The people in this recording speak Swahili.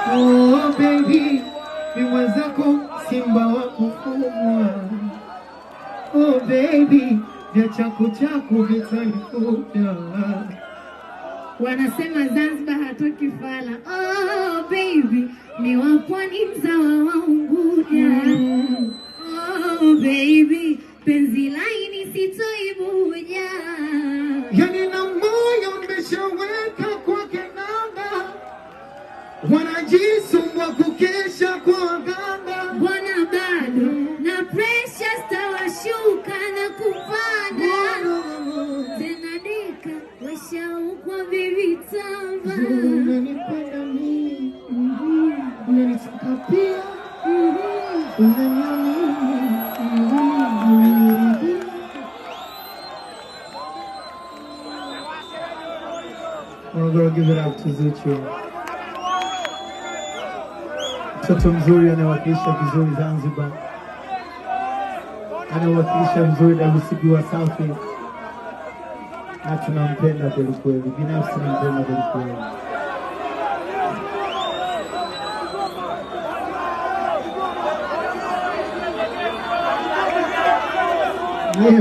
Oh baby, ni mwenzako simba wa kufumwa. Oh baby, vya chako vitanifuta. Wanasema Zanzibar hatoki fala. Oh baby, ni wapwani mzawa wa Unguja. Oh baby, penzi laini sitoibuja. Yani na moyo nimeshaweka kwake nanga. Wanajisumbua kukesha kwa ganga. Bwana bado na pressure stawashuka na kupanda. Tena dika washaukwa vivitamba. Unanipenda mimi, unanitaka pia, unaniamini, unaniridhia. I'm gonna give it up to Zuchu. Mtoto mzuri anawakilisha vizuri Zanzibar. Anawakilisha vizuri WCB wa South. Na tunampenda kweli kweli. Binafsi nampenda kweli kweli.